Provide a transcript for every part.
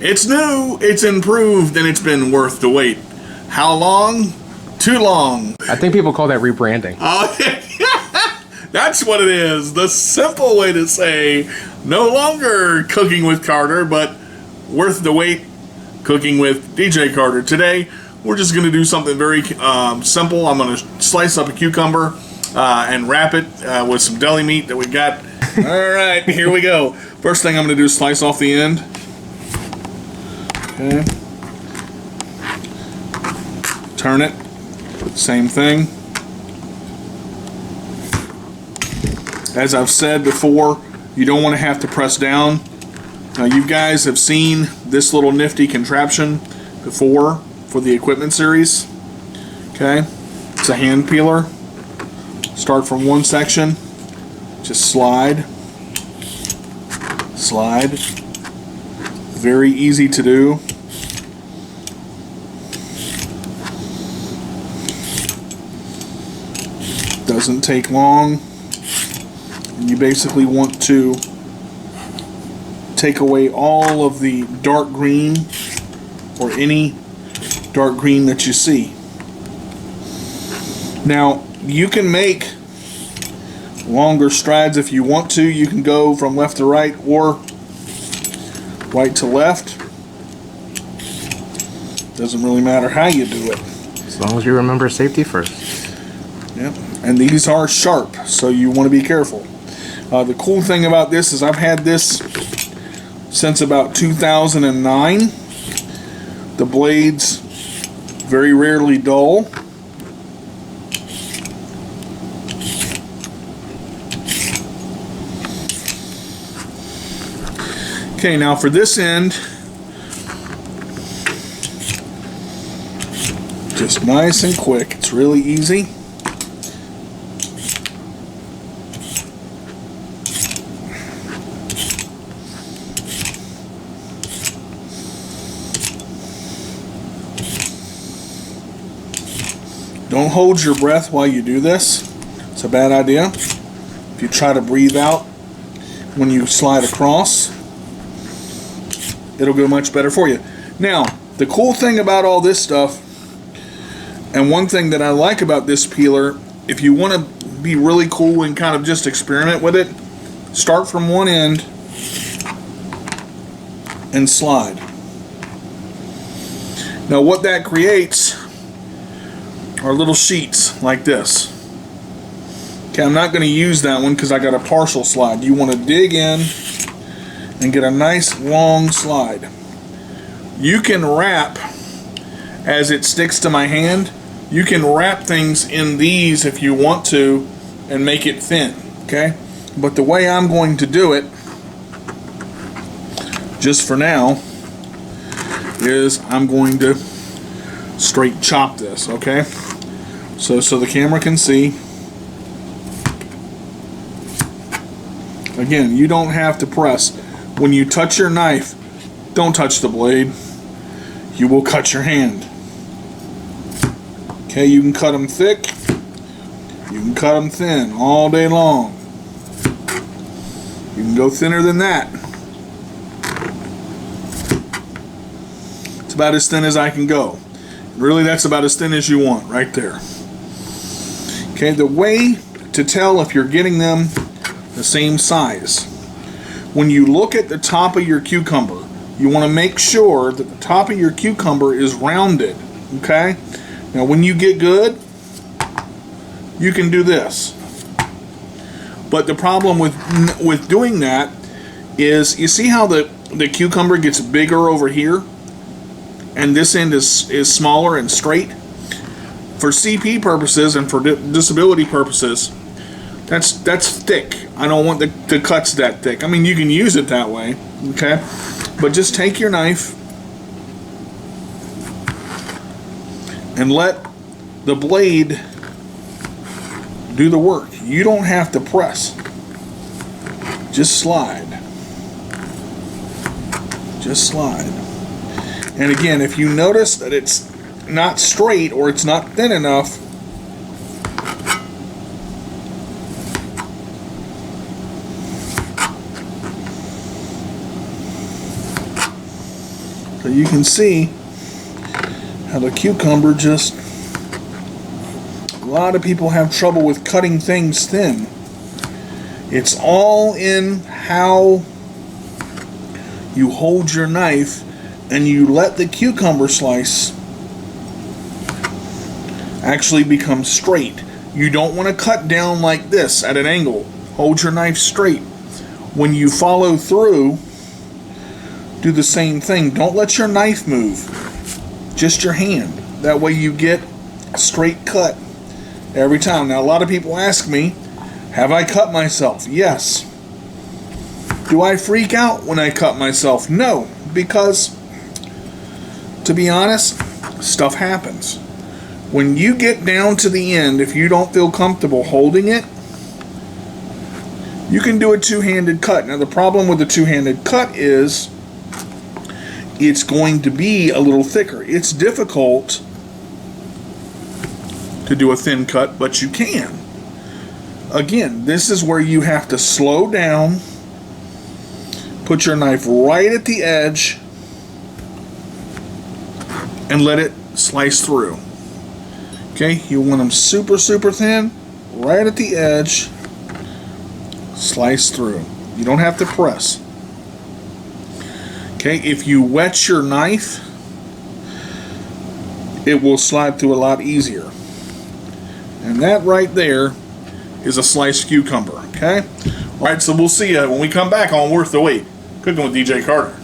It's new, it's improved, and it's been worth the wait. How long? Too long. I think people call that rebranding. That's what it is. The simple way to say no longer cooking with Carter, but worth the wait, cooking with DJ Carter. Today, we're just going to do something very simple. I'm going to slice up a cucumber and wrap it with some deli meat that we got. All right, here we go. First thing I'm going to do is slice off the end. Okay. Turn it. Same thing. As I've said before, you don't want to have to press down. Now, you guys have seen this little nifty contraption before for the equipment series. Okay, it's a hand peeler. Start from one section. Just slide. Slide. Very easy to do. Doesn't take long. You basically want to take away all of the dark green or any dark green that you see. Now, you can make longer strides if you want to. You can go from left to right or right to left. Doesn't really matter how you do it. As long as you remember safety first. Yep. And these are sharp, so you want to be careful. The cool thing about this is I've had this since about 2009. The blades very rarely dull. Okay, now for this end, just nice and quick. It's really easy. Don't hold your breath while you do this. It's a bad idea. If you try to breathe out when you slide across, it'll go much better for you. Now, the cool thing about all this stuff, and one thing that I like about this peeler, if you want to be really cool and kind of just experiment with it, start from one end and slide. Now, what that creates are little sheets like this. Okay, I'm not going to use that one because I got a partial slide. You want to dig in and get a nice long slide. You can wrap, as it sticks to my hand, you can wrap things in these if you want to and make it thin, okay? But the way I'm going to do it, just for now, is I'm going to straight chop this, okay? So the camera can see. Again, you don't have to press. When you touch your knife, don't touch the blade. You will cut your hand. Okay, you can cut them thick. You can cut them thin all day long. You can go thinner than that. It's about as thin as I can go. Really, that's about as thin as you want right there. Okay, the way to tell if you're getting them the same size, when you look at the top of your cucumber, you want to make sure that the top of your cucumber is rounded. Okay, now when you get good, you can do this. But the problem with doing that is, you see how the cucumber gets bigger over here and this end is smaller and straight? For CP purposes and for disability purposes, that's thick. I don't want the cuts that thick. I mean, you can use it that way, okay? But just take your knife and let the blade do the work. You don't have to press. Just slide. Just slide. And again, if you notice that it's not straight or it's not thin enough, you can see how the cucumber just, a lot of people have trouble with cutting things thin. It's all in how you hold your knife and you let the cucumber slice actually become straight. You don't want to cut down like this at an angle. Hold your knife straight. When you follow through, do the same thing. Don't let your knife move, just your hand. That way you get a straight cut every time. Now a lot of people ask me, have I cut myself? Yes. Do I freak out when I cut myself? No, because to be honest, stuff happens. When you get down to the end, if you don't feel comfortable holding it, you can do a two-handed cut. Now the problem with the two-handed cut is it's going to be a little thicker. It's difficult to do a thin cut, but you can. Again, this is where you have to slow down, put your knife right at the edge, and let it slice through. Okay, you want them super, super thin, right at the edge, slice through. You don't have to press. Okay, if you wet your knife, it will slide through a lot easier. And that right there is a sliced cucumber, okay? All right, so we'll see you when we come back on Worth the Wait, Cooking with DJ Carter.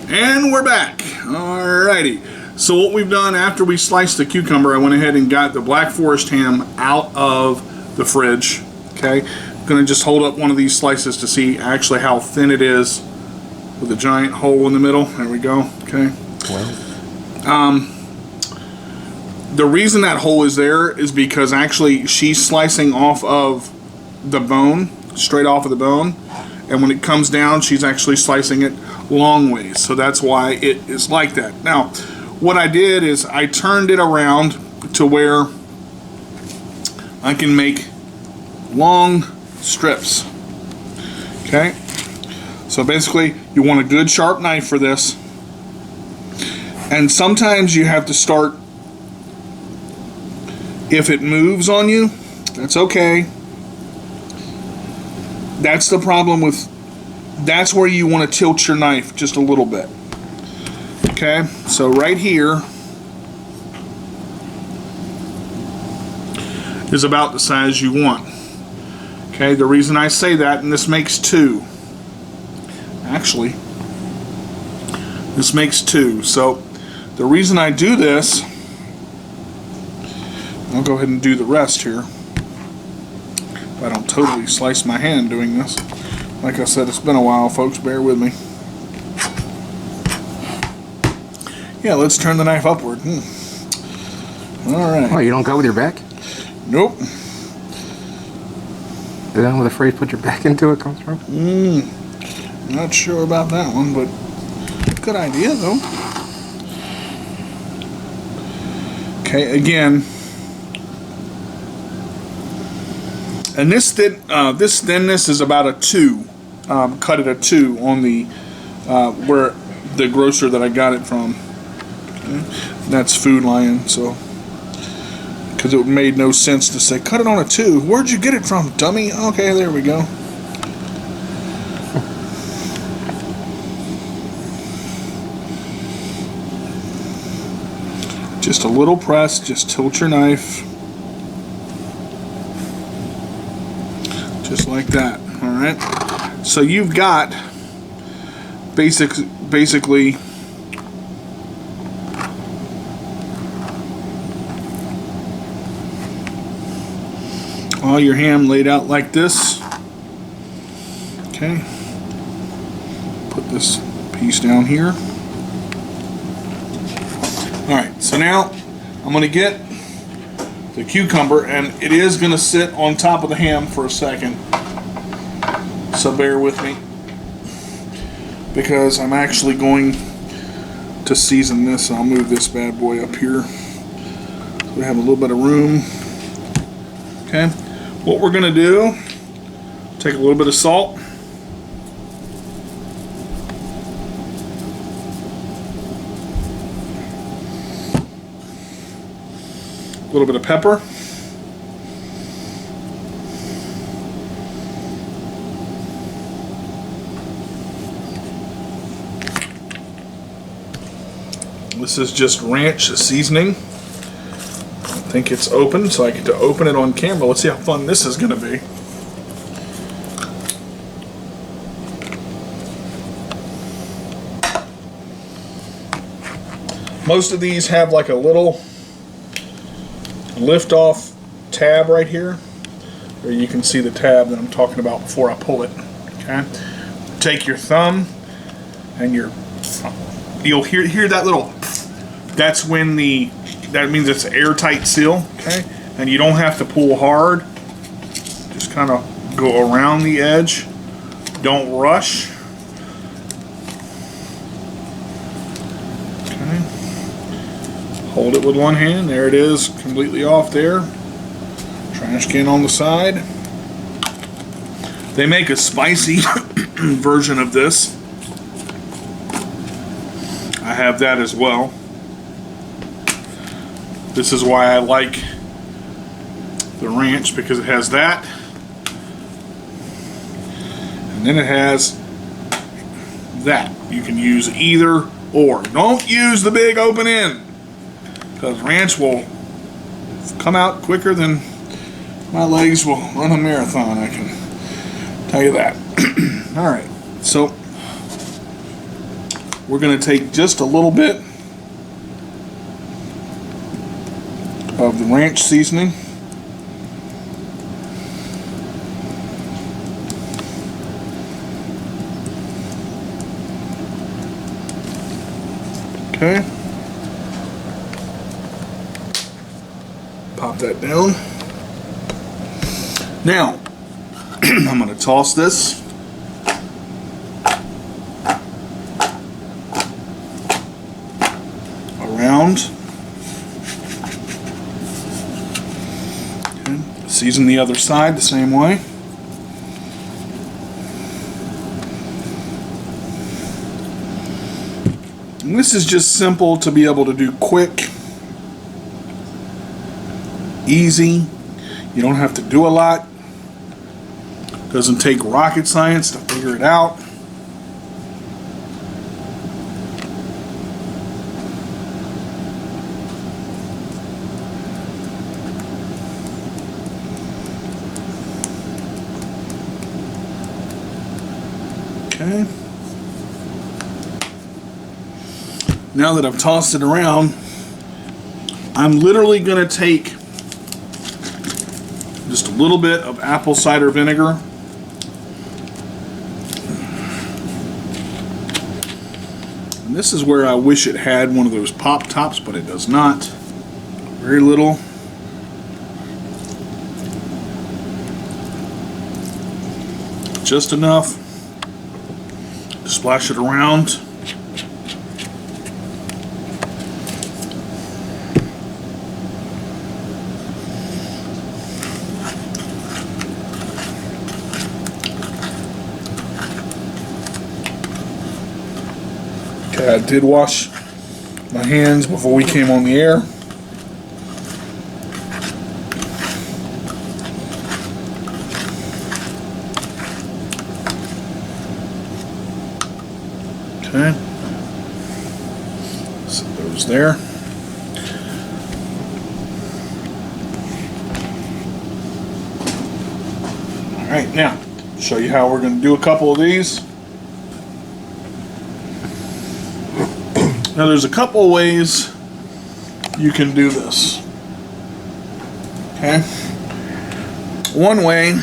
And we're back. Alrighty. So what we've done after we sliced the cucumber, I went ahead and got the Black Forest ham out of the fridge, okay? I'm gonna just hold up one of these slices to see actually how thin it is with a giant hole in the middle. There we go, okay? Well. The reason that hole is there is because actually she's slicing off of the bone, straight off of the bone, and when it comes down, she's actually slicing it long ways. So that's why it is like that. Now, what I did is I turned it around to where I can make long strips. Okay? So basically, you want a good sharp knife for this. And sometimes you have to start. If it moves on you, that's okay. That's the problem with, that's where you want to tilt your knife just a little bit. Okay, so right here is about the size you want. Okay, the reason I say that, and this makes two. Actually, this makes two. So the reason I do this, I'll go ahead and do the rest here. If I don't totally slice my hand doing this. Like I said, it's been a while, folks. Bear with me. Yeah, let's turn the knife upward. Alright. Oh, you don't go with your back? Nope. Is that where the phrase "put your back into it" comes from? Not sure about that one, but good idea, though. Okay, again. And this thinness is about a 2. Cut at a 2 on the where the grocer that I got it from. Okay. That's Food Lion, so because it made no sense to say cut it on a 2. Where'd you get it from, dummy? Okay, there we go. Just a little press. Just tilt your knife. Just like that, all right? So you've got basically all your ham laid out like this. Okay. Put this piece down here. All right, so now I'm gonna get the cucumber, and it is going to sit on top of the ham for a second, so bear with me, because I'm actually going to season this. I'll move this bad boy up here so we have a little bit of room. Okay, what we're going to do, take a little bit of salt, little bit of pepper. This is just ranch seasoning. I think it's open, so I get to open it on camera. Let's see how fun this is going to be. Most of these have like a little lift off tab right here, where you can see the tab that I'm talking about before I pull it. Okay, take your thumb and you'll hear that little. That's when that means it's an airtight seal. Okay, and you don't have to pull hard. Just kind of go around the edge. Don't rush. Hold it with one hand. There it is, completely off there. Trash can on the side. They make a spicy version of this. I have that as well. This is why I like the ranch, because it has that. And then it has that. You can use either or. Don't use the big open end, because ranch will come out quicker than my legs will run a marathon, I can tell you that. Alright, so we're going to take just a little bit of the ranch seasoning. Okay. Pop that down. Now, I'm going to toss this around. Okay. Season the other side the same way. And this is just simple to be able to do quick, easy. You don't have to do a lot. Doesn't take rocket science to figure it out. Okay. Now that I've tossed it around, I'm literally going to take just a little bit of apple cider vinegar. And this is where I wish it had one of those pop tops, but it does not. Very little. Just enough to splash it around. I did wash my hands before we came on the air. Okay. Set those there. All right, now show you how we're going to do a couple of these. Now there's a couple ways you can do this. Okay? One way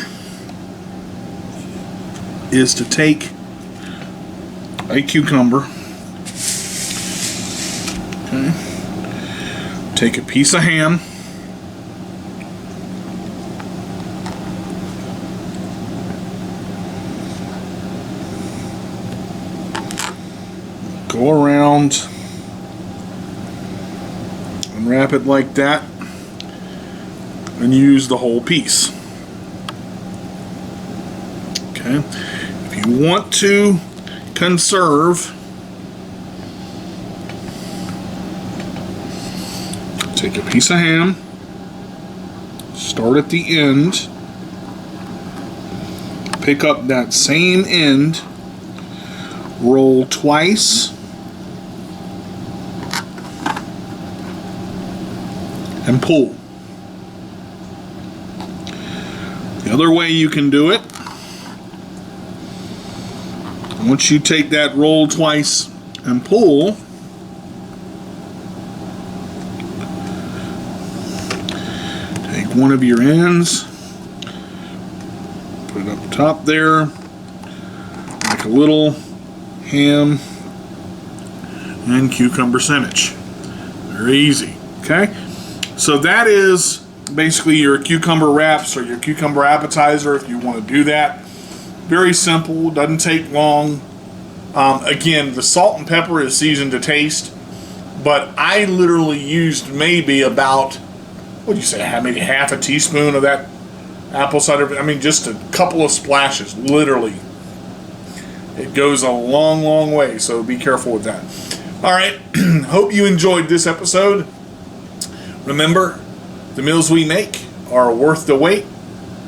is to take a cucumber. Okay? Take a piece of ham. Go around and wrap it like that and use the whole piece. Okay, if you want to conserve, take a piece of ham, Start at the end. Pick up that same end. Roll twice. And pull. The other way you can do it, once you take that roll twice and pull, take one of your ends, put it up top there, like a little ham and cucumber sandwich. Very easy, okay? So that is basically your cucumber wraps or your cucumber appetizer if you want to do that. Very simple, doesn't take long. Again, the salt and pepper is seasoned to taste, but I literally used maybe about, what do you say, maybe half a teaspoon of that apple cider. I mean, just a couple of splashes, literally. It goes a long, long way, so be careful with that. All right, hope you enjoyed this episode. Remember, the meals we make are worth the wait,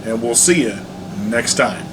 and we'll see you next time.